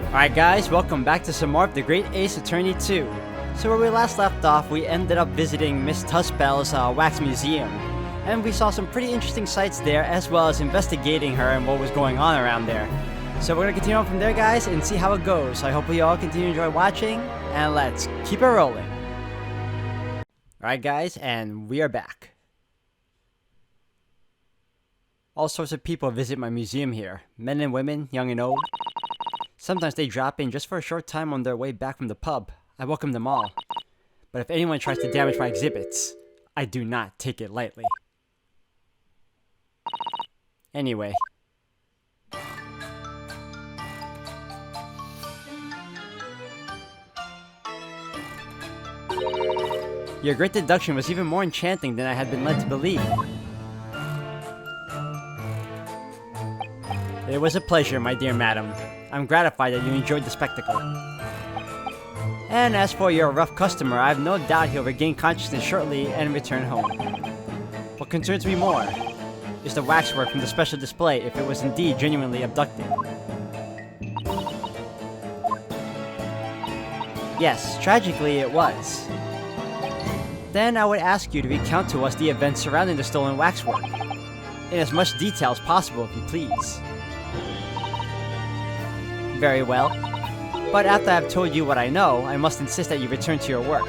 Alright guys, welcome back to some more of The Great Ace Attorney 2. So where we last left off, we ended up visiting Miss Tuspel's wax museum. And we saw some pretty interesting sights there, as well as investigating her and what was going on around there. So we're going to continue on from there guys, and see how it goes. So I hope you all continue to enjoy watching, and let's keep it rolling. Alright guys, and we are back. All sorts of people visit my museum here. Men and women, young and old. Sometimes they drop in just for a short time on their way back from the pub. I welcome them all. But if anyone tries to damage my exhibits, I do not take it lightly. Anyway. Your great deduction was even more enchanting than I had been led to believe. It was a pleasure, my dear madam. I'm gratified that you enjoyed the spectacle. And as for your rough customer, I have no doubt he'll regain consciousness shortly and return home. What concerns me more is the waxwork from the special display, if it was indeed genuinely abducted. Yes, tragically it was. Then I would ask you to recount to us the events surrounding the stolen waxwork, in as much detail as possible if you please. Very well. But after I've told you what I know, I must insist that you return to your work.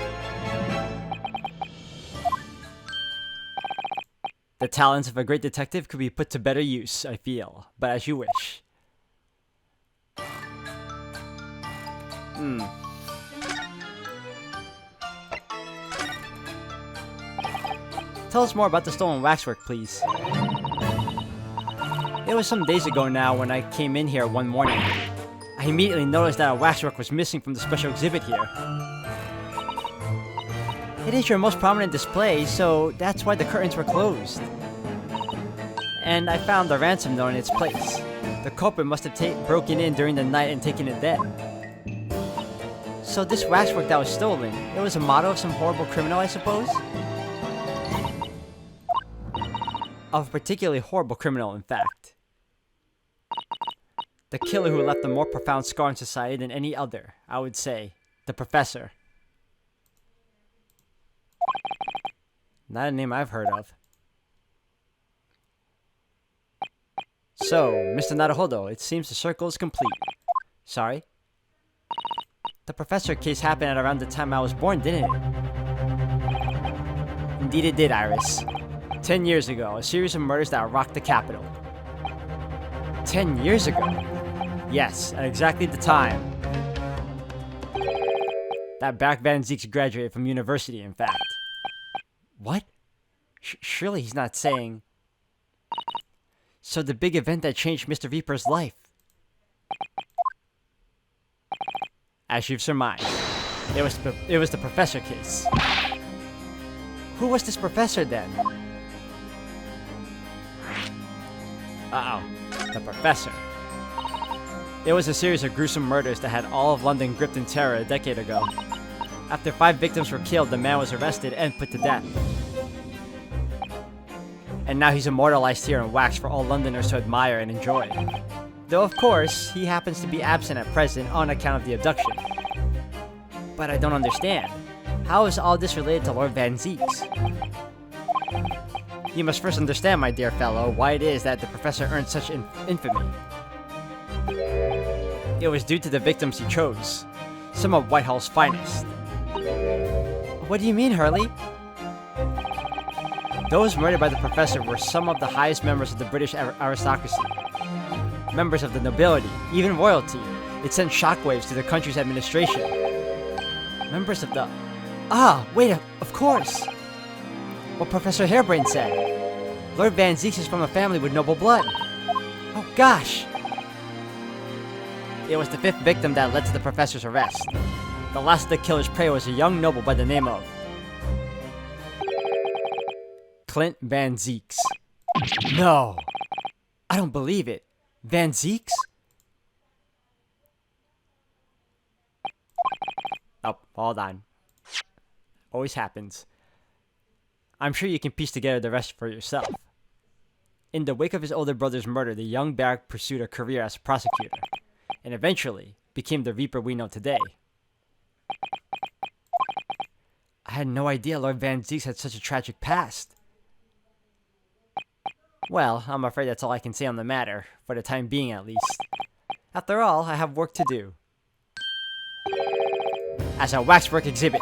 The talents of a great detective could be put to better use, I feel. But as you wish. Tell us more about the stolen waxwork, please. It was some days ago now when I came in here one morning. I immediately noticed that a waxwork was missing from the special exhibit here. It is your most prominent display, so that's why the curtains were closed. And I found the ransom note in its place. The culprit must have broken in during the night and taken it then. So this waxwork that was stolen, it was a model of some horrible criminal, I suppose? Of a particularly horrible criminal, in fact. The killer who left a more profound scar on society than any other, I would say. The Professor. Not a name I've heard of. So, Mr. Naruhodo, it seems the circle is complete. Sorry? The Professor case happened at around the time I was born, didn't it? Indeed it did, Iris. 10 years ago, a series of murders that rocked the capital. 10 years ago? Yes, at exactly the time that Barak Van Zieks graduated from university, in fact. What? Surely he's not saying... So the big event that changed Mr. Reaper's life. As you've surmised, it was the Professor case. Who was this Professor then? Uh-oh, the Professor. It was a series of gruesome murders that had all of London gripped in terror a decade ago. After 5 victims were killed, the man was arrested and put to death. And now he's immortalized here in wax for all Londoners to admire and enjoy. Though of course, he happens to be absent at present on account of the abduction. But I don't understand. How is all this related to Lord Van Zieks? You must first understand, my dear fellow, why it is that the Professor earned such infamy. It was due to the victims he chose. Some of Whitehall's finest. What do you mean, Hurley? Those murdered by the Professor were some of the highest members of the British aristocracy. Members of the nobility, even royalty. It sent shockwaves to the country's administration. Members of the... Ah, wait, of course! What Professor Harebrayne said. Lord Van Zieks is from a family with noble blood. Oh gosh! It was the 5th victim that led to the Professor's arrest. The last of the killer's prey was a young noble by the name of... Clint Van Zieks. No! I don't believe it. Van Zieks? Oh, hold on. Always happens. I'm sure you can piece together the rest for yourself. In the wake of his older brother's murder, the young Barak pursued a career as a prosecutor, and eventually became the Reaper we know today. I had no idea Lord Van Zieks had such a tragic past. Well, I'm afraid that's all I can say on the matter, for the time being at least. After all, I have work to do. As a waxwork exhibit.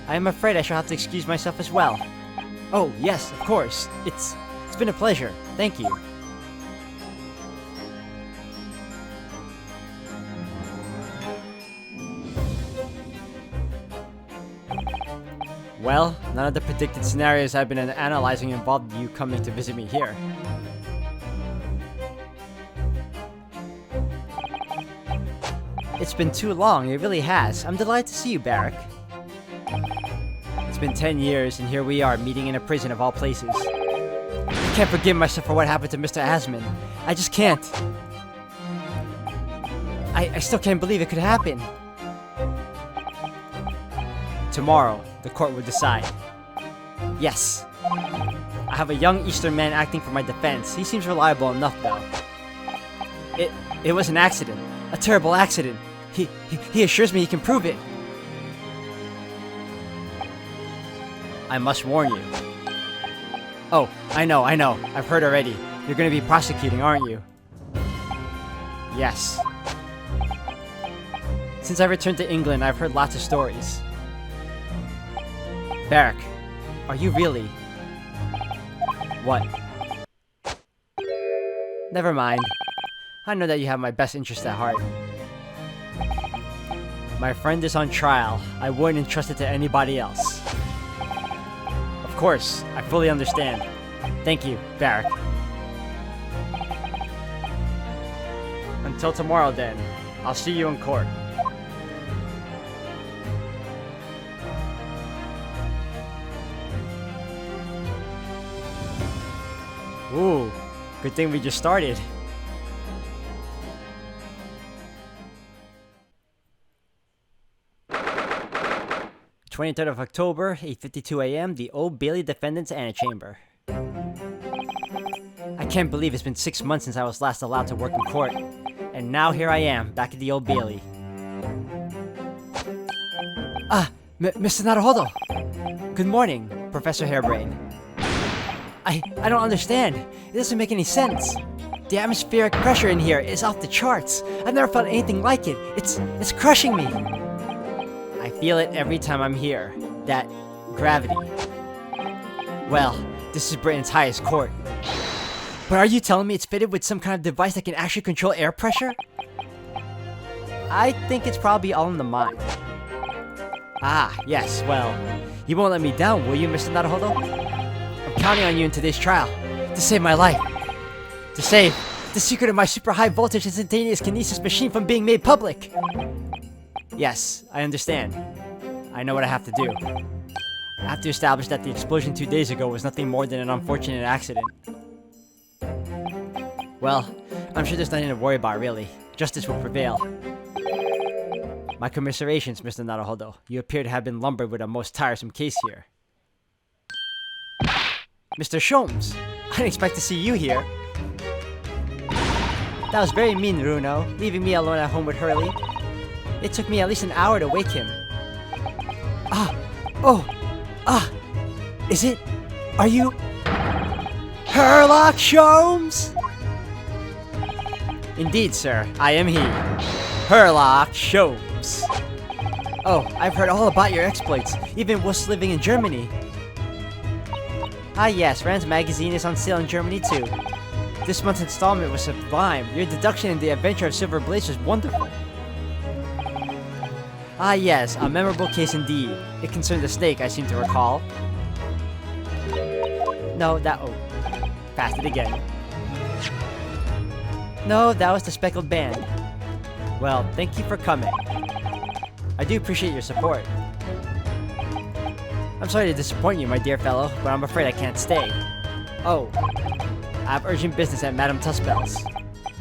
I am afraid I shall have to excuse myself as well. Oh, yes, of course. It's been a pleasure. Thank you. Well, none of the predicted scenarios I've been analyzing involved you coming to visit me here. It's been too long, it really has. I'm delighted to see you, Barrack. It's been 10 years, and here we are, meeting in a prison of all places. I can't forgive myself for what happened to Mr. Asman. I just can't. I still can't believe it could happen. Tomorrow, the court will decide. Yes. I have a young Eastern man acting for my defense. He seems reliable enough, though. It was an accident. A terrible accident. He assures me he can prove it. I must warn you. Oh, I know. I've heard already. You're going to be prosecuting, aren't you? Yes. Since I returned to England, I've heard lots of stories. Barrack, are you really? What? Never mind. I know that you have my best interest at heart. My friend is on trial. I wouldn't entrust it to anybody else. Of course, I fully understand. Thank you, Barrack. Until tomorrow then, I'll see you in court. Ooh, good thing we just started. "23rd of October, 8:52 a.m., the Old Bailey Defendant's Antechamber. I can't believe it's been 6 months since I was last allowed to work in court, and now here I am, back at the Old Bailey. Mr. Naruhodo! Good morning, Professor Harebrayne. I don't understand. It doesn't make any sense. The atmospheric pressure in here is off the charts. I've never felt anything like it. It's crushing me. I feel it every time I'm here. That gravity. Well, this is Britain's highest court. But are you telling me it's fitted with some kind of device that can actually control air pressure? I think it's probably all in the mind. Ah, yes, well, you won't let me down, will you, Mr. Naruhodo? I'm counting on you in today's trial, to save my life. To save the secret of my super high voltage instantaneous kinesis machine from being made public. Yes, I understand. I know what I have to do. I have to establish that the explosion 2 days ago was nothing more than an unfortunate accident. Well, I'm sure there's nothing to worry about, really. Justice will prevail. My commiserations, Mr. Naruhodo. You appear to have been lumbered with a most tiresome case here. Mr. Sholmes! I didn't expect to see you here. That was very mean, Runo, leaving me alone at home with Hurley. It took me at least an hour to wake him. Is it? Are you? Herlock Sholmes? Indeed, sir, I am he. Herlock Sholmes. Oh, I've heard all about your exploits, even whilst living in Germany. Ah yes, Rand's magazine is on sale in Germany too. This month's installment was sublime. Your deduction in The Adventure of Silver Blaze was wonderful. Ah yes, a memorable case indeed. It concerned the snake, I seem to recall. No, passed it again. No, that was the speckled band. Well, thank you for coming. I do appreciate your support. I'm sorry to disappoint you, my dear fellow, but I'm afraid I can't stay. Oh, I have urgent business at Madame Tuspel's.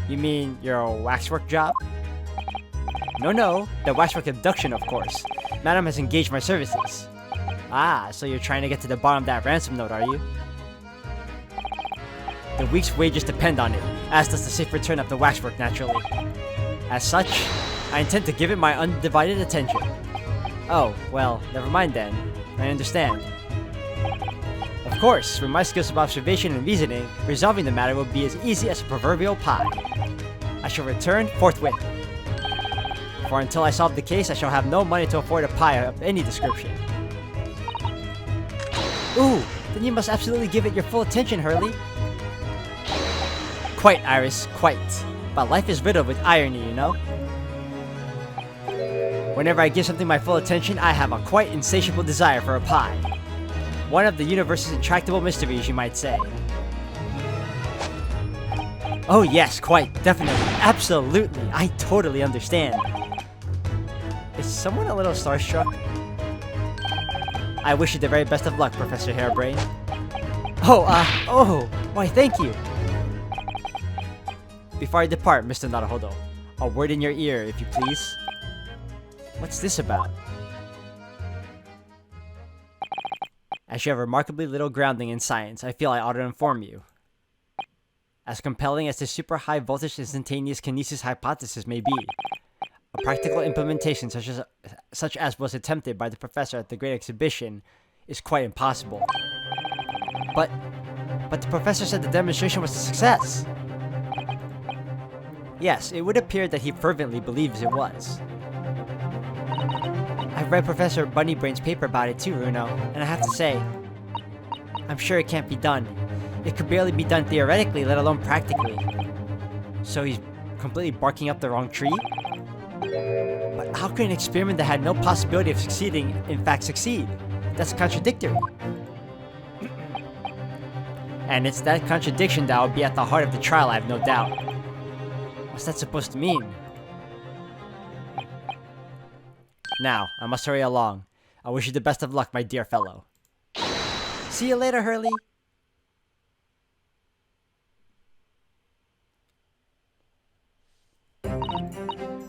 You mean your waxwork job? No, the waxwork abduction, of course. Madame has engaged my services. Ah, so you're trying to get to the bottom of that ransom note, are you? The week's wages depend on it. as does the safe return of the waxwork naturally. As such, I intend to give it my undivided attention. Oh, well, never mind then. I understand. Of course, with my skills of observation and reasoning, resolving the matter will be as easy as a proverbial pie. I shall return forthwith. For until I solve the case, I shall have no money to afford a pie of any description. Ooh, then you must absolutely give it your full attention, Hurley. Quite, Iris, quite. But life is riddled with irony, you know? Whenever I give something my full attention, I have a quite insatiable desire for a pie. One of the universe's intractable mysteries, you might say. Oh yes, quite, definitely, absolutely, I totally understand. Is someone a little starstruck? I wish you the very best of luck, Professor Harebrayne. Why thank you. Before I depart, Mr. Naruhodo, a word in your ear, if you please. What's this about? As you have remarkably little grounding in science, I feel I ought to inform you. As compelling as the super high voltage instantaneous kinesis hypothesis may be, a practical implementation such as was attempted by the professor at the Great Exhibition is quite impossible. But the professor said the demonstration was a success. Yes, it would appear that he fervently believes it was. I've read Professor Bunnybrain's paper about it too, Runo, and I have to say, I'm sure it can't be done. It could barely be done theoretically, let alone practically. So he's completely barking up the wrong tree? But how could an experiment that had no possibility of succeeding, in fact succeed? That's contradictory. And it's that contradiction that will be at the heart of the trial, I have no doubt. What's that supposed to mean? Now, I must hurry along. I wish you the best of luck, my dear fellow. See you later, Hurley.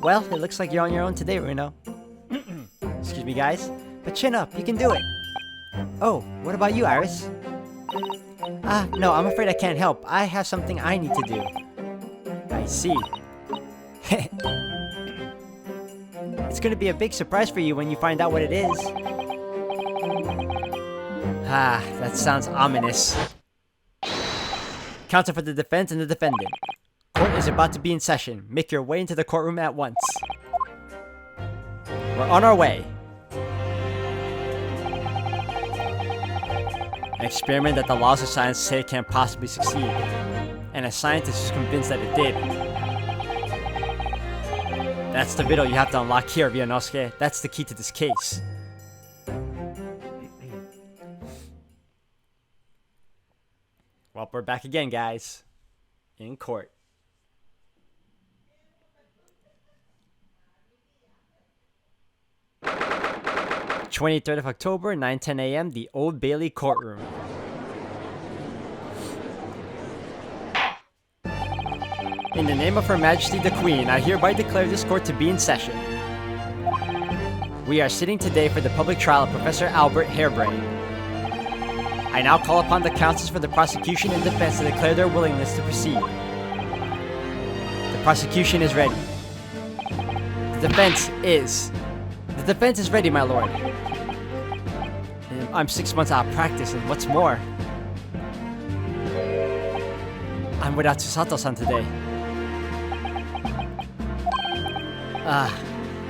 Well, it looks like you're on your own today, Runo. Excuse me, guys. But chin up, you can do it. Oh, what about you, Iris? No, I'm afraid I can't help. I have something I need to do. I see. It's gonna be a big surprise for you when you find out what it is. That sounds ominous. Counsel for the defense and the defendant. Court is about to be in session. Make your way into the courtroom at once. We're on our way. An experiment that the laws of science say can't possibly succeed. And a scientist is convinced that it did. That's the riddle you have to unlock here, Ryunosuke. That's the key to this case. Well, we're back again, guys. In court. 23rd of October, 9:10 a.m., the Old Bailey courtroom. In the name of Her Majesty the Queen, I hereby declare this court to be in session. We are sitting today for the public trial of Professor Albert Harebrayne. I now call upon the counsels for the prosecution and defense to declare their willingness to proceed. The prosecution is ready. The defense is ready, my lord. I'm 6 months out of practice, and what's more, I'm without Susato-san today.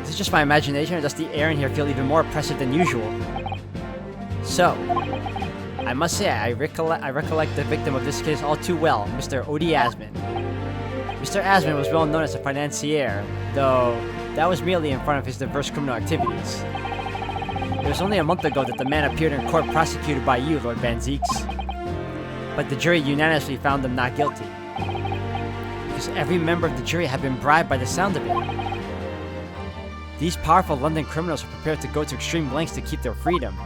Is it just my imagination, or does the air in here feel even more oppressive than usual? So, I must say I recollect the victim of this case all too well, Mr. Odi Asman. Mr. Asman was well known as a financier, though that was merely in front of his diverse criminal activities. It was only a month ago that the man appeared in court prosecuted by you, Lord Van Zieks. But the jury unanimously found him not guilty. Because every member of the jury had been bribed by the sound of it. These powerful London criminals were prepared to go to extreme lengths to keep their freedom.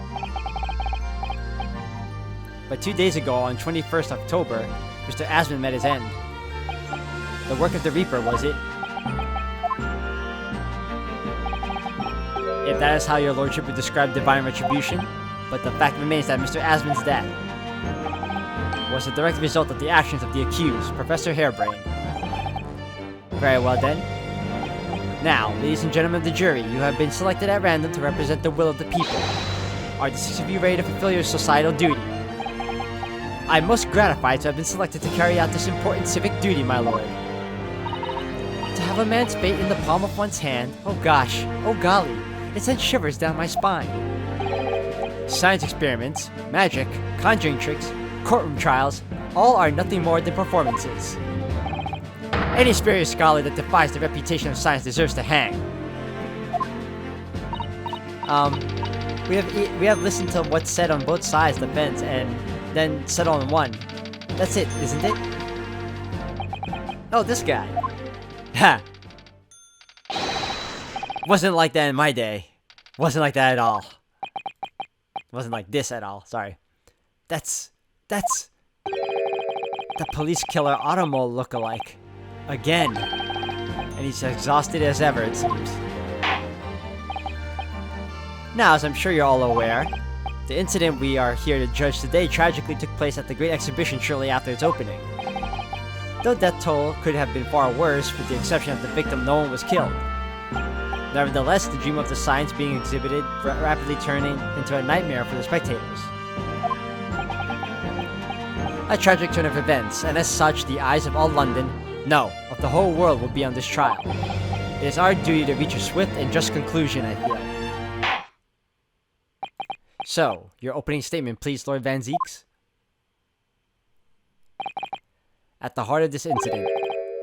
But 2 days ago, on 21st October, Mr. Asman met his end. The work of the Reaper, was it? If that is how your lordship would describe divine retribution, but the fact remains that Mr. Asman's death was a direct result of the actions of the accused, Professor Harebrayne. Very well then. Now, ladies and gentlemen of the jury, you have been selected at random to represent the will of the people. Are the 6 of you ready to fulfill your societal duty? I am most gratified to have been selected to carry out this important civic duty, my lord. To have a man's fate in the palm of one's hand, oh gosh, oh golly, it sends shivers down my spine. Science experiments, magic, conjuring tricks, courtroom trials, all are nothing more than performances. Any spurious scholar that defies the reputation of science deserves to hang. We have listened to what's said on both sides of the fence and then settled on one. That's it, isn't it? Oh, this guy. Ha! Wasn't like that in my day. Wasn't like that at all. Wasn't like this at all, sorry. That's the police killer Automole lookalike. Again. And he's exhausted as ever, it seems. Now, as I'm sure you're all aware, the incident we are here to judge today tragically took place at the Great Exhibition shortly after its opening. Though death toll could have been far worse, with the exception of the victim, no one was killed. Nevertheless, the dream of the science being exhibited rapidly turning into a nightmare for the spectators. A tragic turn of events, and as such, the eyes of all London, no, of the whole world, will be on this trial. It is our duty to reach a swift and just conclusion, I feel. So, your opening statement, please, Lord Van Zieks. At the heart of this incident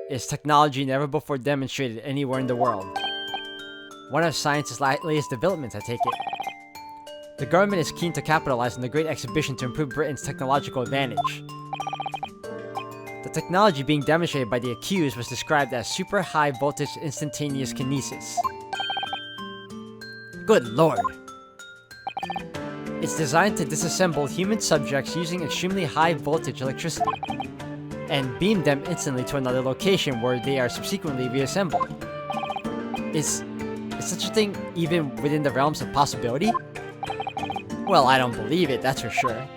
is technology never before demonstrated anywhere in the world. One of science's latest developments, I take it. The government is keen to capitalize on the Great Exhibition to improve Britain's technological advantage. The technology being demonstrated by the accused was described as super high voltage instantaneous kinesis. Good lord! It's designed to disassemble human subjects using extremely high voltage electricity and beam them instantly to another location where they are subsequently reassembled. Is such a thing even within the realms of possibility? Well, I don't believe it, that's for sure.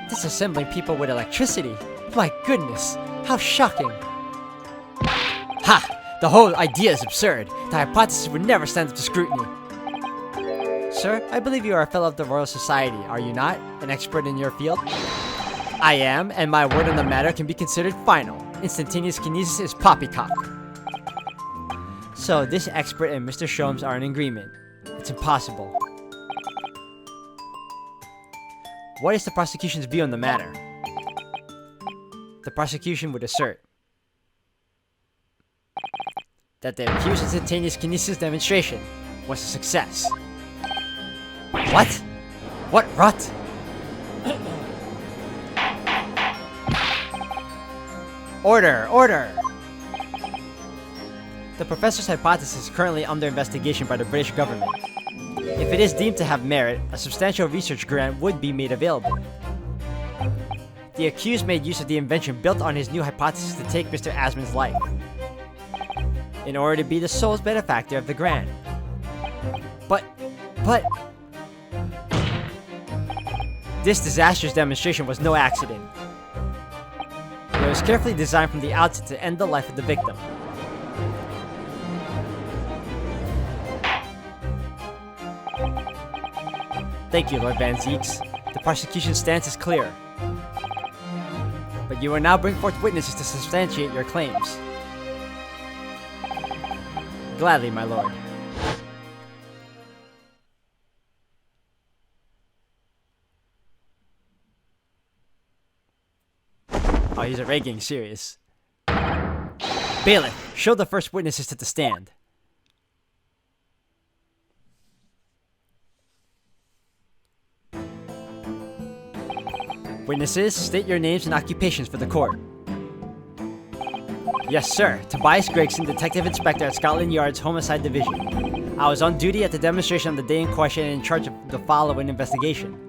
Disassembling people with electricity? My goodness, how shocking! Ha! The whole idea is absurd. The hypothesis would never stand up to scrutiny. Sir, I believe you are a fellow of the Royal Society, are you not? An expert in your field? I am, and my word on the matter can be considered final. Instantaneous kinesis is poppycock. So, this expert and Mr. Sholmes are in agreement. It's impossible. What is the prosecution's view on the matter? The prosecution would assert that the accused instantaneous kinesis demonstration was a success. What? What rot? Order! Order! The professor's hypothesis is currently under investigation by the British government. If it is deemed to have merit, a substantial research grant would be made available. The accused made use of the invention built on his new hypothesis to take Mr. Asman's life, in order to be the sole benefactor of the grant. But... This disastrous demonstration was no accident. It was carefully designed from the outset to end the life of the victim. Thank you, Lord Van Zieks. The prosecution's stance is clear. But you will now bring forth witnesses to substantiate your claims. Gladly, my lord. Oh, he's already getting serious. Bailiff, show the first witnesses to the stand. Witnesses, state your names and occupations for the court. Yes, sir. Tobias Gregson, Detective Inspector at Scotland Yard's Homicide Division. I was on duty at the demonstration on the day in question and in charge of the following investigation.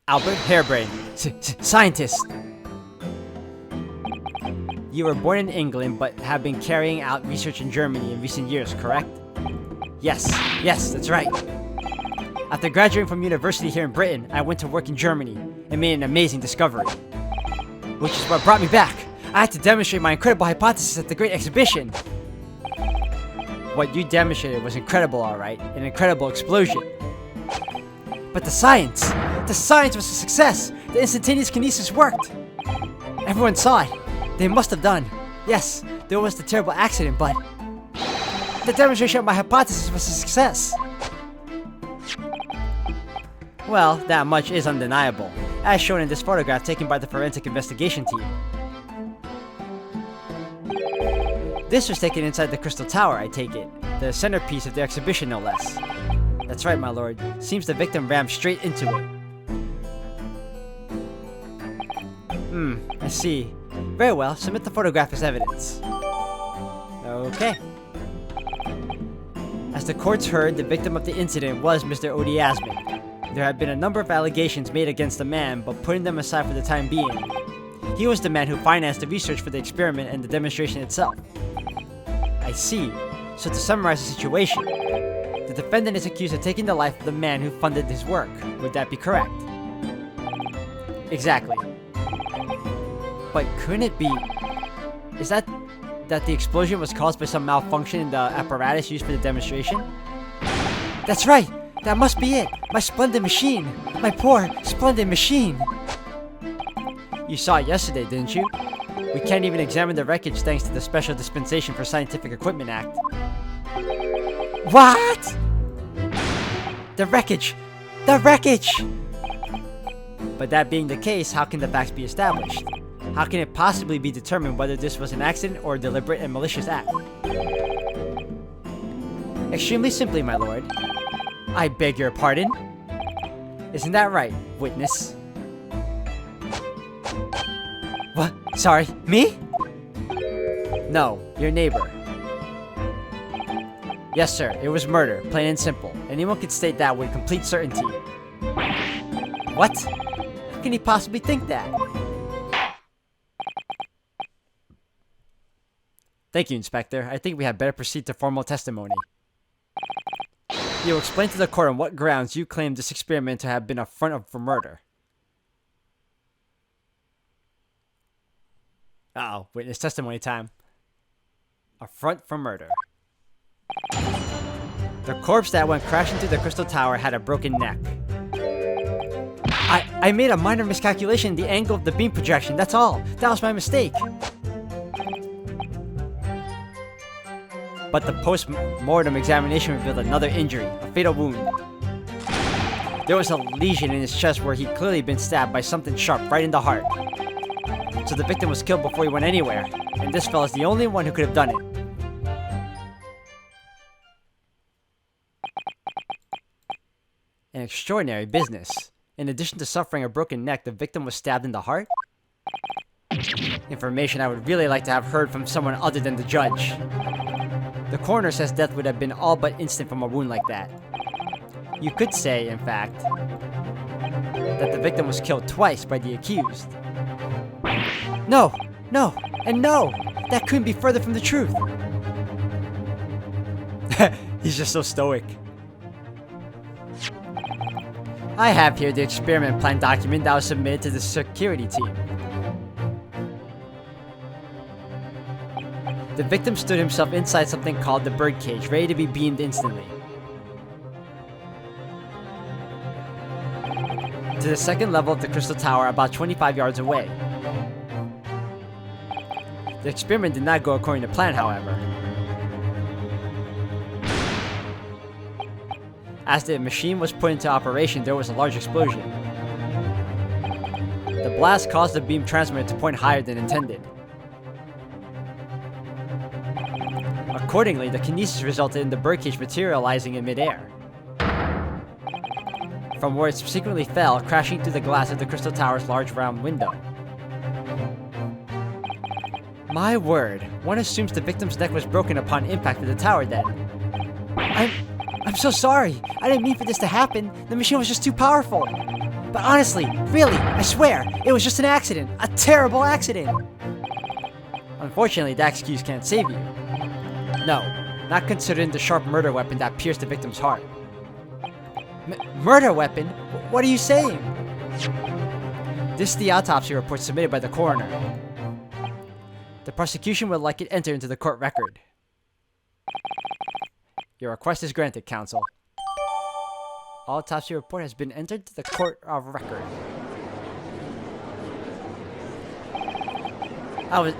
Albert Harebrayne, scientist. You were born in England but have been carrying out research in Germany in recent years, correct? Yes, that's right. After graduating from university here in Britain, I went to work in Germany and made an amazing discovery. Which is what brought me back. I had to demonstrate my incredible hypothesis at the Great Exhibition. What you demonstrated was incredible, alright, an incredible explosion. But the science was a success. The instantaneous kinesis worked. Everyone saw it. They must have done. Yes, there was the terrible accident, but the demonstration of my hypothesis was a success. Well, that much is undeniable, as shown in this photograph taken by the forensic investigation team. This was taken inside the Crystal Tower, I take it. The centerpiece of the exhibition, no less. That's right, my lord. Seems the victim rammed straight into it. I see. Very well, submit the photograph as evidence. Okay. As the courts heard, the victim of the incident was Mr. Odie Asman. There had been a number of allegations made against the man, but putting them aside for the time being, he was the man who financed the research for the experiment and the demonstration itself. I see. So to summarize the situation, the defendant is accused of taking the life of the man who funded his work. Would that be correct? Exactly. But couldn't it be... Is that the explosion was caused by some malfunction in the apparatus used for the demonstration? That's right! That must be it! My splendid machine! My poor, splendid machine! You saw it yesterday, didn't you? We can't even examine the wreckage thanks to the Special Dispensation for Scientific Equipment Act. What?! The wreckage! The wreckage! But that being the case, how can the facts be established? How can it possibly be determined whether this was an accident or a deliberate and malicious act? Extremely simply, my lord. I beg your pardon? Isn't that right, witness? What? Sorry, me? No, your neighbor. Yes, sir, it was murder, plain and simple. Anyone could state that with complete certainty. What? How can he possibly think that? Thank you, Inspector. I think we had better proceed to formal testimony. You will explain to the court on what grounds you claim this experiment to have been a front for murder. Uh-oh, witness testimony time. A front for murder. The corpse that went crashing through the Crystal Tower had a broken neck. I made a minor miscalculation in the angle of the beam projection, that's all. That was my mistake. But the post-mortem examination revealed another injury, a fatal wound. There was a lesion in his chest where he'd clearly been stabbed by something sharp right in the heart. So the victim was killed before he went anywhere, and this fella's the only one who could have done it. An extraordinary business. In addition to suffering a broken neck, the victim was stabbed in the heart? Information I would really like to have heard from someone other than the judge. The coroner says death would have been all but instant from a wound like that. You could say, in fact, that the victim was killed twice by the accused. No, and no! That couldn't be further from the truth! He's just so stoic. I have here the experiment plan document that was submitted to the security team. The victim stood himself inside something called the birdcage, ready to be beamed instantly. To the second level of the Crystal Tower, about 25 yards away. The experiment did not go according to plan, however. As the machine was put into operation, there was a large explosion. The blast caused the beam transmitter to point higher than intended. Accordingly, the kinesis resulted in the birdcage materializing in midair, from where it subsequently fell, crashing through the glass of the Crystal Tower's large round window. My word, one assumes the victim's neck was broken upon impact with the tower then. I'm so sorry. I didn't mean for this to happen. The machine was just too powerful. But honestly, really, I swear, it was just an accident. A terrible accident. Unfortunately, that excuse can't save you. No, not considering the sharp murder weapon that pierced the victim's heart. Murder weapon? What are you saying? This is the autopsy report submitted by the coroner. The prosecution would like it entered into the court record. Your request is granted, counsel. Autopsy report has been entered to the court of record. I was...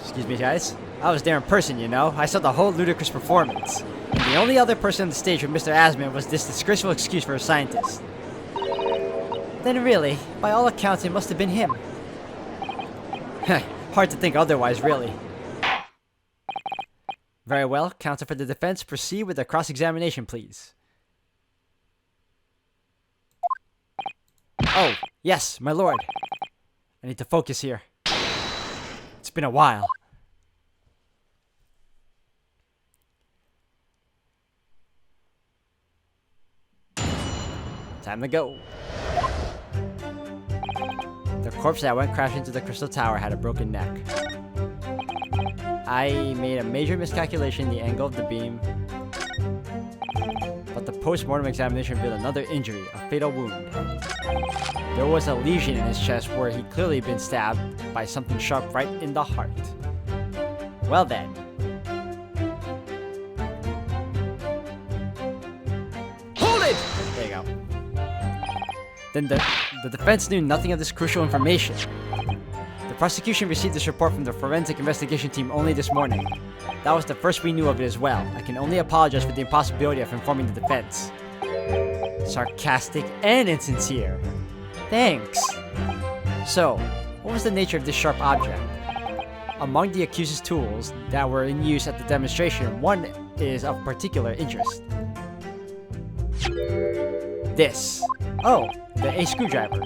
excuse me, guys. I was there in person, you know. I saw the whole ludicrous performance. And the only other person on the stage with Mr. Asman was this disgraceful excuse for a scientist. Then really, by all accounts, it must have been him. Hard to think otherwise, really. Very well, counsel for the defense, proceed with the cross-examination, please. Oh, yes, my lord. I need to focus here. It's been a while. Time to go. The corpse that went crashing into the crystal tower had a broken neck. I made a major miscalculation in the angle of the beam, but the post-mortem examination revealed another injury, a fatal wound. There was a lesion in his chest where he'd clearly been stabbed by something sharp right in the heart. Well then. Hold it! There you go. Then the defense knew nothing of this crucial information. The prosecution received this report from the forensic investigation team only this morning. That was the first we knew of it as well. I can only apologize for the impossibility of informing the defense. Sarcastic and insincere. Thanks. So, what was the nature of this sharp object? Among the accused's tools that were in use at the demonstration, one is of particular interest. This. Oh, a screwdriver.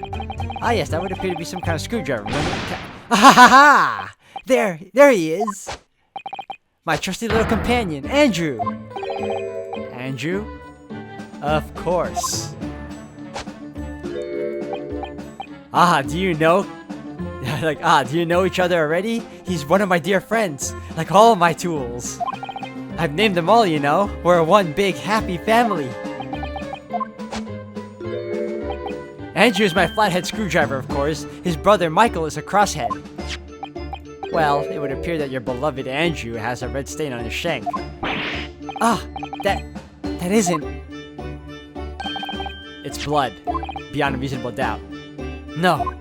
Ah yes, that would appear to be some kind of screwdriver. Ah ha ha ha! There he is! My trusty little companion, Andrew! Andrew? Of course. Do you know? Do you know each other already? He's one of my dear friends, like all of my tools. I've named them all, you know. We're one big, happy family. Andrew is my flathead screwdriver, of course. His brother Michael is a crosshead. Well, it would appear that your beloved Andrew has a red stain on his shank. That isn't... It's blood, beyond a reasonable doubt. No.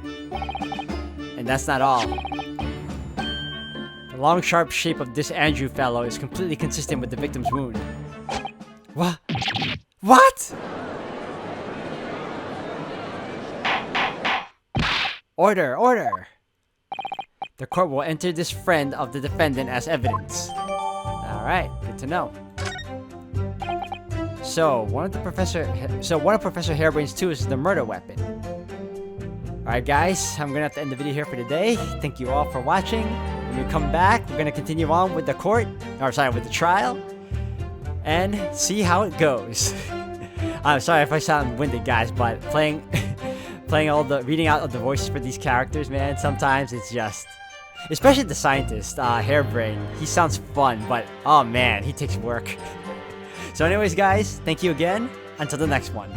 And that's not all. The long, sharp shape of this Andrew fellow is completely consistent with the victim's wound. What? What? Order, order! The court will enter this friend of the defendant as evidence. Alright, good to know. So, one of Professor Harebrayne's tools is the murder weapon. Alright guys, I'm gonna have to end the video here for today. Thank you all for watching. When we come back, we're gonna continue on with the with the trial. And see how it goes. I'm sorry if I sound winded guys, but reading out of the voices for these characters, man, sometimes it's just... Especially the scientist, Harebrayne. He sounds fun, but oh man, he takes work. So anyways guys, thank you again. Until the next one.